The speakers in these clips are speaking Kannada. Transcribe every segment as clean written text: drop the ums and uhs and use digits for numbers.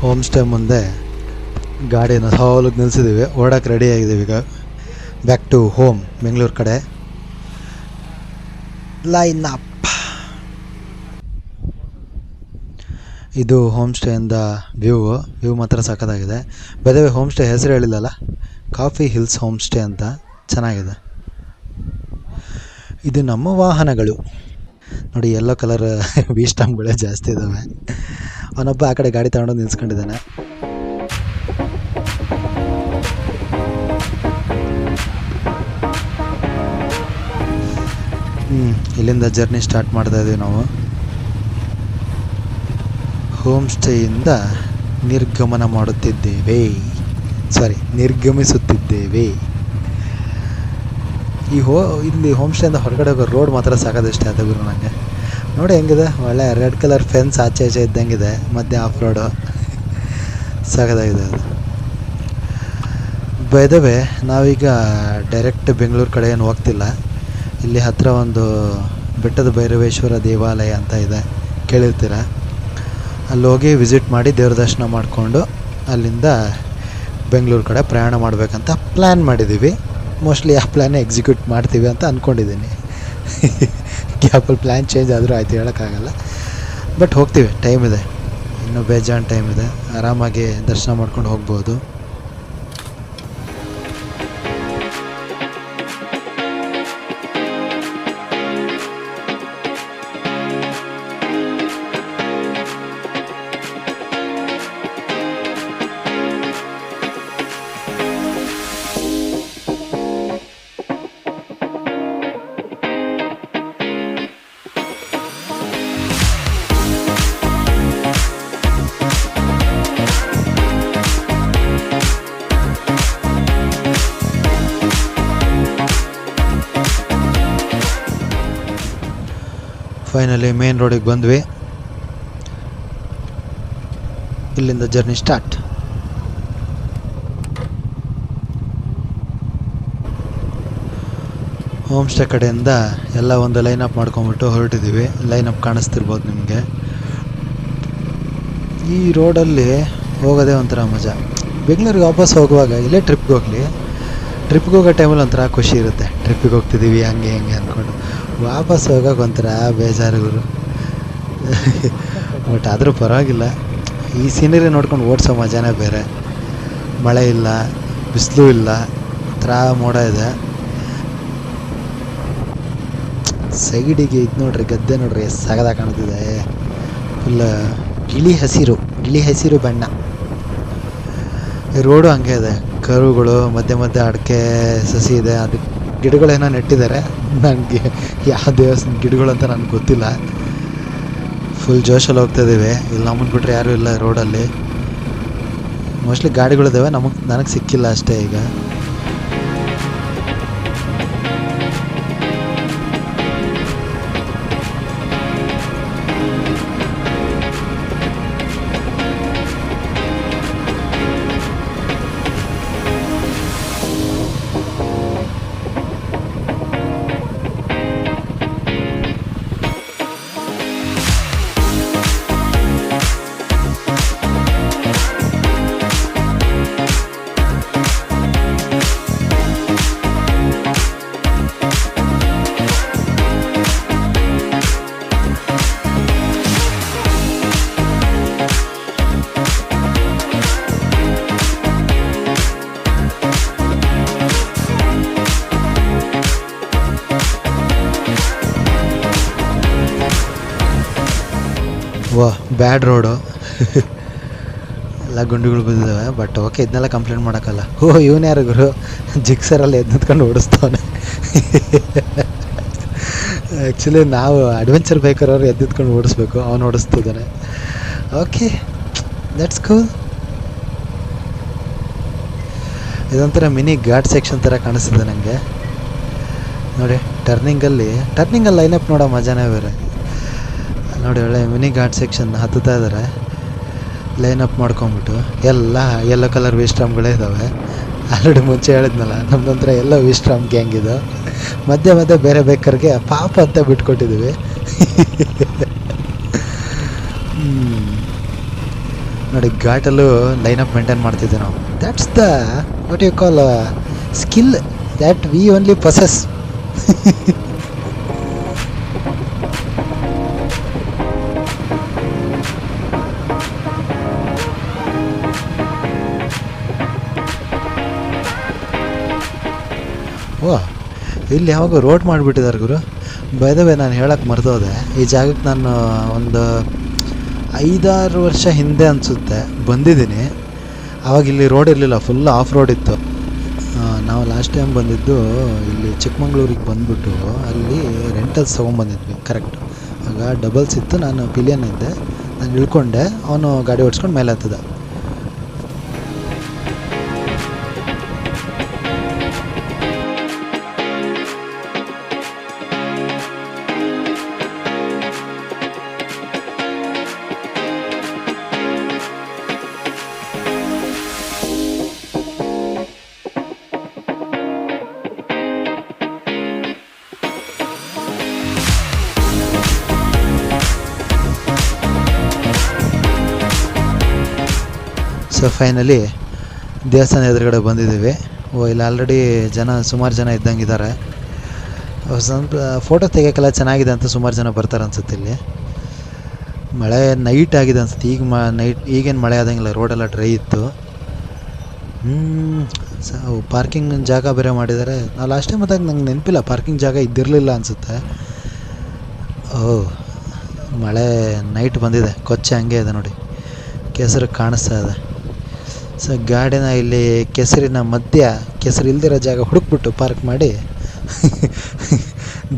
ಹೋಮ್ ಸ್ಟೇ ಮುಂದೆ ಗಾಡಿನ ಸಾಲಿಗೆ ನಿಲ್ಲಿಸಿದ್ದೀವಿ, ಓಡೋಕ್ಕೆ ರೆಡಿ ಆಗಿದ್ದೀವಿ. ಈಗ ಬ್ಯಾಕ್ ಟು ಹೋಮ್ ಬೆಂಗಳೂರು ಕಡೆ. Line up. ಇದು ಹೋಮ್ ಸ್ಟೇಯಿಂದ ವ್ಯೂ ಮಾತ್ರ ಸಖತ್ತಾಗಿದೆ. ಬದವೇ ಹೋಮ್ ಸ್ಟೇ ಹೆಸರು ಹೇಳಿಲ್ಲಲ್ಲ, ಕಾಫಿ ಹಿಲ್ಸ್ ಹೋಮ್ ಸ್ಟೇ ಅಂತ. ಚೆನ್ನಾಗಿದೆ. ಇದು ನಮ್ಮ ವಾಹನಗಳು ನೋಡಿ, ಯೆಲ್ಲೋ ಕಲರ್ ವಿ ಸ್ಟಾಂಪ್ಗಳೇ ಜಾಸ್ತಿ ಇದ್ದಾವೆ. ಅವನೊಬ್ಬ ಆ ಕಡೆ ಗಾಡಿ ತಗೊಂಡು ನಿಲ್ಸ್ಕೊಂಡಿದ್ದಾನೆ. ಇಲ್ಲಿಂದ ಜರ್ನಿ ಸ್ಟಾರ್ಟ್ ಮಾಡ್ತಾ ಇದ್ದೀವಿ ನಾವು. ಹೋಮ್ ಸ್ಟೇಯಿಂದ ನಿರ್ಗಮಿಸುತ್ತಿದ್ದೇವೆ. ಇಲ್ಲಿ ಹೋಮ್ ಸ್ಟೇಯಿಂದ ಹೊರಗಡೆ ಹೋಗೋ ರೋಡ್ ಮಾತ್ರ ಸಾಕೋದು ಇಷ್ಟ ಆಯ್ತು ಗುರು ನನಗೆ. ನೋಡಿ ಹೆಂಗಿದೆ, ಒಳ್ಳೆ ರೆಡ್ ಕಲರ್ ಫೆನ್ಸ್ ಆಚೆ ಇದ್ದಂಗಿದೆ, ಮಧ್ಯೆ ಆಫ್ ರೋಡು ಸಾಕೋದಾಗಿದೆ ಅದು. ಬೈ ದ ವೇ ನಾವೀಗ ಡೈರೆಕ್ಟ್ ಬೆಂಗಳೂರು ಕಡೆ ಏನು ಹೋಗ್ತಿಲ್ಲ. ಇಲ್ಲಿ ಹತ್ತಿರ ಒಂದು ಬೆಟ್ಟದ ಭೈರವೇಶ್ವರ ದೇವಾಲಯ ಅಂತ ಇದೆ, ಕೇಳಿರ್ತೀರ. ಅಲ್ಲಿ ಹೋಗಿ ವಿಸಿಟ್ ಮಾಡಿ ದೇವ್ರ ದರ್ಶನ ಮಾಡಿಕೊಂಡು ಅಲ್ಲಿಂದ ಬೆಂಗಳೂರು ಕಡೆ ಪ್ರಯಾಣ ಮಾಡಬೇಕಂತ ಪ್ಲ್ಯಾನ್ ಮಾಡಿದ್ದೀವಿ. ಮೋಸ್ಟ್ಲಿ ಆ ಪ್ಲ್ಯಾನ್ ಎಕ್ಸಿಕ್ಯೂಟ್ ಮಾಡ್ತೀವಿ ಅಂತ ಅಂದ್ಕೊಂಡಿದ್ದೀನಿ. ಗ್ಯಾಪಲ್ಲಿ ಪ್ಲ್ಯಾನ್ ಚೇಂಜ್ ಆದರೂ ಆಯ್ತು, ಹೇಳೋಕ್ಕಾಗಲ್ಲ. ಬಟ್ ಹೋಗ್ತೀವಿ, ಟೈಮ್ ಇದೆ, ಇನ್ನೂ ಬೇಜಾನ್ ಟೈಮ್ ಇದೆ. ಆರಾಮಾಗಿ ದರ್ಶನ ಮಾಡ್ಕೊಂಡು ಹೋಗ್ಬೋದು. ಫೈನಲಿ ಮೇನ್ ರೋಡಿಗೆ ಬಂದ್ವಿ. ಇಲ್ಲಿಂದ ಜರ್ನಿ ಸ್ಟಾರ್ಟ್. ಹೋಮ್ ಸ್ಟೇ ಕಡೆಯಿಂದ ಎಲ್ಲ ಒಂದು ಲೈನ್ ಅಪ್ ಮಾಡ್ಕೊಂಬಿಟ್ಟು ಹೊರಟಿದ್ದೀವಿ. ಲೈನ್ ಅಪ್ ಕಾಣಿಸ್ತಿರ್ಬೋದು ನಿಮಗೆ. ಈ ರೋಡಲ್ಲಿ ಹೋಗೋದೇ ಒಂಥರ ಮಜಾ. ಬೆಂಗಳೂರಿಗೆ ವಾಪಸ್ ಹೋಗುವಾಗ ಇಲ್ಲೇ ಟ್ರಿಪ್ಗೆ ಹೋಗೋ ಟೈಮಲ್ಲಿ ಒಂಥರ ಖುಷಿ ಇರುತ್ತೆ. ಟ್ರಿಪ್ಪಿಗೆ ಹೋಗ್ತಿದ್ದೀವಿ ಹಂಗೆ ಅಂದ್ಕೊಂಡು. ವಾಪಸ್ ಹೋಗೋಕೆ ಒಂಥರ ಬೇಜಾರುಗಳು. ಬಟ್ ಆದರೂ ಪರವಾಗಿಲ್ಲ, ಈ ಸೀನರಿ ನೋಡ್ಕೊಂಡು ಓಡಿಸೋ ಮಜಾನೇ ಬೇರೆ. ಮಳೆ ಇಲ್ಲ, ಬಿಸಿಲು ಇಲ್ಲ, ಒಂಥರ ಮೋಡ ಇದೆ. ಸೈಡಿಗೆ ಇದು ನೋಡ್ರಿ, ಗದ್ದೆ ನೋಡ್ರಿ ಎಷ್ಟು ಸಾಗದಾಗ ಕಾಣ್ತಿದೆ. ಫುಲ್ ಗಿಳಿ ಹಸಿರು ಬಣ್ಣ. ರೋಡು ಹಂಗೆ ಇದೆ, ಕರುಗಳು, ಮಧ್ಯೆ ಅಡಿಕೆ ಸಸಿ ಇದೆ. ಅದು ಗಿಡಗಳೇನೋ ನೆಟ್ಟಿದ್ದಾರೆ. ನನಗೆ ಯಾವ ದೇವಸ್ಥಾನ ಗಿಡಗಳು ಅಂತ ನನಗೆ ಗೊತ್ತಿಲ್ಲ. ಫುಲ್ ಜೋಶಲ್ಲಿ ಹೋಗ್ತಾ ಇದ್ದೀವಿ. ಇಲ್ಲಿ ನಮ್ಮನ್ನು ಬಿಟ್ಟರೆ ಯಾರೂ ಇಲ್ಲ ರೋಡಲ್ಲಿ. ಮೋಸ್ಟ್ಲಿ ಗಾಡಿಗಳಿದ್ದಾವೆ, ನನಗೆ ಸಿಕ್ಕಿಲ್ಲ ಅಷ್ಟೇ ಈಗ. ಬ್ಯಾಡ್ ರೋಡು. ಎಲ್ಲ ಗುಂಡಿಗಳು ಬಿದ್ದಿದ್ದಾವೆ. ಬಟ್ ಓಕೆ, ಇದನ್ನೆಲ್ಲ ಕಂಪ್ಲೇಂಟ್ ಮಾಡೋಕ್ಕಲ್ಲ. ಇವನು ಯಾರು ಗುರು, ಜಿಕ್ಸರಲ್ಲಿ ಎದ್ನಿತ್ಕೊಂಡು ಓಡಿಸ್ತವನೆ. ಆ್ಯಕ್ಚುಲಿ ನಾವು ಅಡ್ವೆಂಚರ್ ಬೈಕರವ್ರು ಎದ್ನಿತ್ಕೊಂಡು ಓಡಿಸ್ಬೇಕು, ಅವನು ಓಡಿಸ್ತಿದ್ದಾನೆ. Okay, that's cool. ಇದೊಂಥರ ಮಿನಿ ಘಾಟ್ ಸೆಕ್ಷನ್ ಥರ ಕಾಣಿಸ್ತಿದೆ ನನಗೆ. ನೋಡಿ, ಟರ್ನಿಂಗಲ್ಲಿ ಲೈನಪ್ ನೋಡೋ ಮಜಾನೇ ಬೇರೆ. ನೋಡಿ, ಒಳ್ಳೆ ಮಿನಿ ಘಾಟ್ ಸೆಕ್ಷನ್ ಹತ್ತುತ್ತಾ ಇದ್ದಾರೆ. ಲೈನಪ್ ಮಾಡ್ಕೊಂಬಿಟ್ಟು ಎಲ್ಲ ಯೆಲ್ಲೋ ಕಲರ್ ವಿಶ್ರಾಮ್ಗಳೇ ಇದ್ದಾವೆ. ಆಲ್ರೆಡಿ ಮುಂಚೆ ಹೇಳಿದ್ನಲ್ಲ, ನಮ್ಮದೊಂಥರ ಎಲ್ಲ ವಿಶ್ರಾಮ್ ಗ್ಯಾಂಗ್ ಇದು. ಮಧ್ಯೆ ಬೇರೆ ಬೇಕರ್ಗೆ ಪಾಪ ಅಂತ ಬಿಟ್ಕೊಟ್ಟಿದ್ದೀವಿ. ನೋಡಿ ಘಾಟಲ್ಲೂ ಲೈನಪ್ ಮೇಂಟೈನ್ ಮಾಡ್ತಿದ್ದೆ ನಾವು. That's the what you call skill that we only possess. ಓ, ಇಲ್ಲಿ ಯಾವಾಗ ರೋಡ್ ಮಾಡಿಬಿಟ್ಟಿದ್ದಾರೆ ಗುರು. ಬೈ ದ ವೇ ನಾನು ಹೇಳಕ್ಕೆ ಮರ್ತೋದೆ, ಈ ಜಾಗಕ್ಕೆ ನಾನು ಒಂದು 5-6 ವರ್ಷ ಹಿಂದೆ ಅನಿಸುತ್ತೆ ಬಂದಿದ್ದೀನಿ. ಆವಾಗ ಇಲ್ಲಿ ರೋಡ್ ಇರಲಿಲ್ಲ, ಫುಲ್ ಆಫ್ ರೋಡ್ ಇತ್ತು. ನಾವು ಲಾಸ್ಟ್ ಟೈಮ್ ಬಂದಿದ್ದು ಇಲ್ಲಿ ಚಿಕ್ಕಮಂಗ್ಳೂರಿಗೆ ಬಂದುಬಿಟ್ಟು ಅಲ್ಲಿ ರೆಂಟಲ್ಸ್ ತೊಗೊಂಬಂದಿದ್ವಿ. ಕರೆಕ್ಟ್, ಆಗ ಡಬಲ್ಸ್ ಇತ್ತು, ನಾನು ಪಿಲಿಯನ್ ಇದ್ದೆ. ನಾನು ಇಳ್ಕೊಂಡೆ, ಅವನು ಗಾಡಿ ಓಡಿಸ್ಕೊಂಡು ಮೇಲೆ ಹತ್ತದ. ಸೊ ಫೈನಲಿ ದೇವಸ್ಥಾನ ಎದುರುಗಡೆ ಬಂದಿದ್ದೀವಿ. ಇಲ್ಲಿ ಆಲ್ರೆಡಿ ಸುಮಾರು ಜನ ಇದ್ದಂಗಿದ್ದಾರೆ. ಸ್ವಲ್ಪ ಫೋಟೋ ತೆಗಿಯೋಕ್ಕೆಲ್ಲ ಚೆನ್ನಾಗಿದೆ ಅಂತ ಸುಮಾರು ಜನ ಬರ್ತಾರೆ ಅನ್ಸುತ್ತೆ. ಇಲ್ಲಿ ಮಳೆ ನೈಟ್ ಆಗಿದೆ ಅನ್ಸುತ್ತೆ. ಈಗೇನು ಮಳೆ ಆದಂಗಿಲ್ಲ, ರೋಡೆಲ್ಲ ಡ್ರೈ ಇತ್ತು. ಪಾರ್ಕಿಂಗ್ ಜಾಗ ಬೇರೆ ಮಾಡಿದ್ದಾರೆ. ನಾವು ಲಾಸ್ಟ್ ಟೈಮ್ ಅದಾಗ ನಂಗೆ ನೆನಪಿಲ್ಲ, ಪಾರ್ಕಿಂಗ್ ಜಾಗ ಇದ್ದಿರಲಿಲ್ಲ ಅನಿಸುತ್ತೆ. ಮಳೆ ನೈಟ್ ಬಂದಿದೆ, ಕೊಚ್ಚೆ ಹಂಗೆ ಇದೆ ನೋಡಿ, ಕೆಸರು ಕಾಣಿಸ್ತಾ ಇದೆ. ಸೊ ಗಾಡಿನ ಇಲ್ಲಿ ಕೆಸರಿನ ಮಧ್ಯ, ಕೆಸರು ಇಲ್ದಿರೋ ಜಾಗ ಹುಡುಕ್ಬಿಟ್ಟು ಪಾರ್ಕ್ ಮಾಡಿ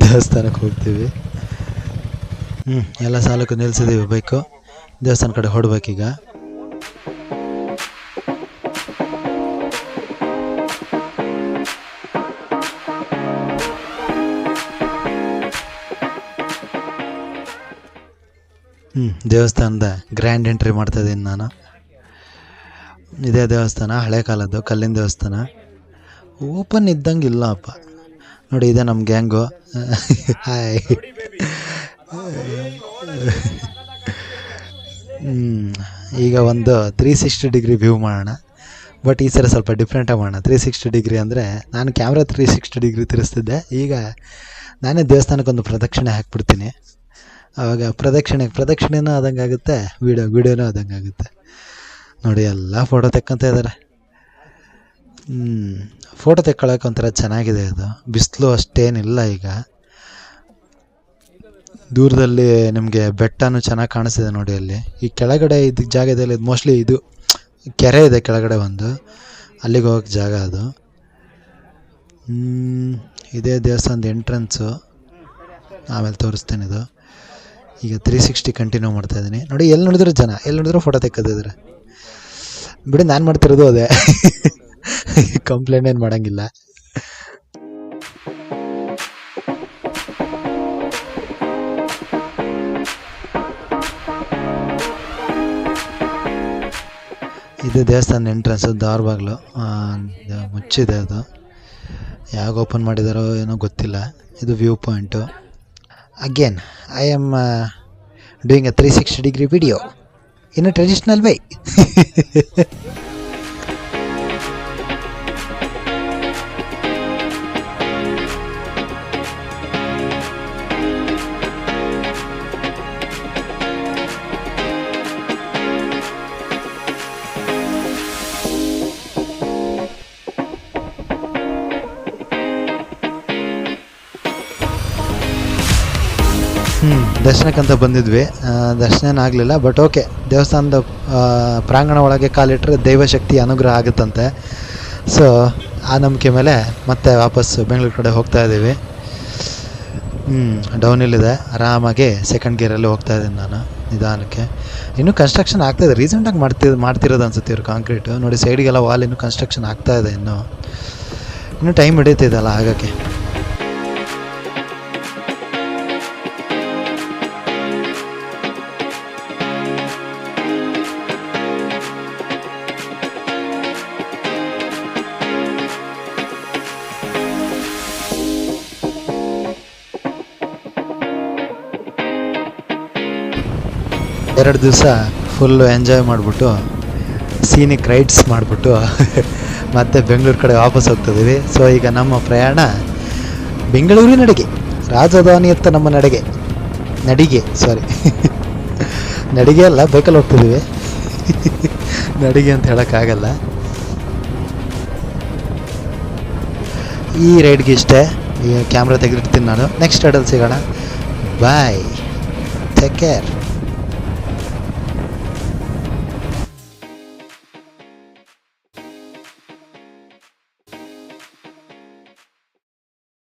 ದೇವಸ್ಥಾನಕ್ಕೆ ಹೋಗ್ತೀವಿ. ಎಲ್ಲ ಸಾಲಕ್ಕೂ ನಿಲ್ಲಿಸಿದ್ದೀವಿ ಬೈಕು. ದೇವಸ್ಥಾನ ಕಡೆ ಹೊಡ್ಬೇಕೀಗ. ದೇವಸ್ಥಾನದ ಗ್ರ್ಯಾಂಡ್ ಎಂಟ್ರಿ ಮಾಡ್ತಾಯಿದ್ದೀನಿ ನಾನು. ಇದೇ ದೇವಸ್ಥಾನ, ಹಳೆ ಕಾಲದ್ದು ಕಲ್ಲಿನ ದೇವಸ್ಥಾನ. ಓಪನ್ ಇದ್ದಂಗೆ ಇಲ್ಲಪ್ಪ ನೋಡಿ. ಇದೆ ನಮ್ಮ ಗ್ಯಾಂಗು. ಹಾಯ್. ಈಗ ಒಂದು 360 ಡಿಗ್ರಿ ವ್ಯೂ ಮಾಡೋಣ. ಬಟ್ ಈ ಸರಿ ಸ್ವಲ್ಪ ಡಿಫ್ರೆಂಟಾಗಿ ಮಾಡೋಣ. 360 ಡಿಗ್ರಿ ಅಂದರೆ ನಾನು ಕ್ಯಾಮ್ರಾ 360 ಡಿಗ್ರಿ ತಿರ್ಸ್ತಿದ್ದೆ. ಈಗ ನಾನೇ ದೇವಸ್ಥಾನಕ್ಕೊಂದು ಪ್ರದಕ್ಷಿಣೆ ಹಾಕ್ಬಿಡ್ತೀನಿ. ಆವಾಗ ಪ್ರದಕ್ಷಿಣೆನೂ ಆದಂಗೆ ಆಗುತ್ತೆ, ವಿಡಿಯೋನೂ ಆದಂಗೆ ಆಗುತ್ತೆ. ನೋಡಿ ಎಲ್ಲ ಫೋಟೋ ತೆಕ್ಕಂತ ಇದ್ದಾರೆ. ಫೋಟೋ ತೆಕ್ಕೊಳ್ಳೋಕೆ ಒಂಥರ ಚೆನ್ನಾಗಿದೆ. ಅದು ಬಿಸಿಲು ಅಷ್ಟೇನಿಲ್ಲ. ಈಗ ದೂರದಲ್ಲಿ ನಿಮಗೆ ಬೆಟ್ಟನೂ ಚೆನ್ನಾಗಿ ಕಾಣಿಸ್ತಿದೆ ನೋಡಿ. ಅಲ್ಲಿ ಈ ಕೆಳಗಡೆ ಇದು ಜಾಗದಲ್ಲಿ ಮೋಸ್ಟ್ಲಿ ಇದು ಕೆರೆ ಇದೆ ಕೆಳಗಡೆ ಒಂದು, ಅಲ್ಲಿಗೆ ಹೋಗೋಕ್ಕೆ ಜಾಗ ಅದು. ಇದೇ ದೇವಸ್ಥಾನದ ಎಂಟ್ರೆನ್ಸು, ಆಮೇಲೆ ತೋರಿಸ್ತೇನೆ. ಇದು ಈಗ 360 ಕಂಟಿನ್ಯೂ ಮಾಡ್ತಾಯಿದ್ದೀನಿ ನೋಡಿ. ಎಲ್ಲಿ ನೋಡಿದ್ರು ಜನ, ಎಲ್ಲಿ ನೋಡಿದ್ರು ಫೋಟೋ ತೆಕ್ಕೋದಿದ್ರೆ. ಬಿಡಿ, ನಾನು ಮಾಡ್ತಿರೋದು ಅದೇ. ಕಂಪ್ಲೇಂಟ್ ಏನು ಮಾಡೋಂಗಿಲ್ಲ. ಇದು ದೇವಸ್ಥಾನ ಎಂಟ್ರೆನ್ಸ್, ದಾರ್ ಬಾಗಿಲು ಮುಚ್ಚಿದೆ. ಅದು ಯಾವಾಗ ಓಪನ್ ಮಾಡಿದಾರೋ ಏನೋ ಗೊತ್ತಿಲ್ಲ. ಇದು view point. Again I am doing A 360 degree video in a traditional way. ದರ್ಶನಕ್ಕಂತ ಬಂದಿದ್ವಿ. ದರ್ಶನ ಆಗಲಿಲ್ಲ, ಬಟ್ ಓಕೆ. ದೇವಸ್ಥಾನದ ಪ್ರಾಂಗಣ ಒಳಗೆ ಕಾಲಿಟ್ಟರೆ ದೈವಶಕ್ತಿ ಅನುಗ್ರಹ ಆಗುತ್ತಂತೆ. ಸೊ ಆ ನಂಬಿಕೆ ಮೇಲೆ ಮತ್ತೆ ವಾಪಸ್ ಬೆಂಗಳೂರು ಕಡೆ ಹೋಗ್ತಾ ಇದ್ದೀವಿ. ಡೌನಿಲ್ಲಿದೆ, ಆರಾಮಾಗಿ ಸೆಕೆಂಡ್ ಗೇರಲ್ಲಿ ಹೋಗ್ತಾ ಇದ್ದೀನಿ ನಾನು ನಿಧಾನಕ್ಕೆ. ಇನ್ನೂ ಕನ್ಸ್ಟ್ರಕ್ಷನ್ ಆಗ್ತಾಯಿದೆ, ರೀಸೆಂಟಾಗಿ ಮಾಡ್ತಿರೋದು ಅನ್ಸುತ್ತೆ ಇವರು ಕಾಂಕ್ರೀಟು ನೋಡಿ. ಸೈಡಿಗೆಲ್ಲ ವಾಲ್ ಇನ್ನೂ ಕನ್ಸ್ಟ್ರಕ್ಷನ್ ಆಗ್ತಾಯಿದೆ. ಇನ್ನೂ ಟೈಮ್ ಹಿಡಿತಿದ್ದಲ್ಲ ಆಗೋಕ್ಕೆ. ಎರಡು ದಿವಸ ಫುಲ್ಲು ಎಂಜಾಯ್ ಮಾಡಿಬಿಟ್ಟು ಸೀನಿಕ್ ರೈಡ್ಸ್ ಮಾಡಿಬಿಟ್ಟು ಮತ್ತೆ ಬೆಂಗಳೂರು ಕಡೆ ವಾಪಸ್ ಹೋಗ್ತಿದ್ದೀವಿ. ಸೊ ಈಗ ನಮ್ಮ ಪ್ರಯಾಣ ಬೆಂಗಳೂರಿನೆಡೆಗೆ, ರಾಜಧಾನಿಯತ್ತ ನಮ್ಮ ನಡಿಗೆ ನಡಿಗೆ ಅಲ್ಲ, ಬೈಕಲ್ಲಿ ಹೋಗ್ತಿದ್ದೀವಿ. ನಡಿಗೆ ಅಂತ ಹೇಳೋಕ್ಕಾಗಲ್ಲ. ಈ ರೈಡ್ಗೆ ಇಷ್ಟೇ. ಈ ಕ್ಯಾಮ್ರಾ ತೆಗೆದಿರ್ತೀನಿ ನಾನು. ನೆಕ್ಸ್ಟ್ ರೈಡಲ್ಲಿ ಸಿಗೋಣ. ಬಾಯ್, ಟೇಕ್ ಕೇರ್.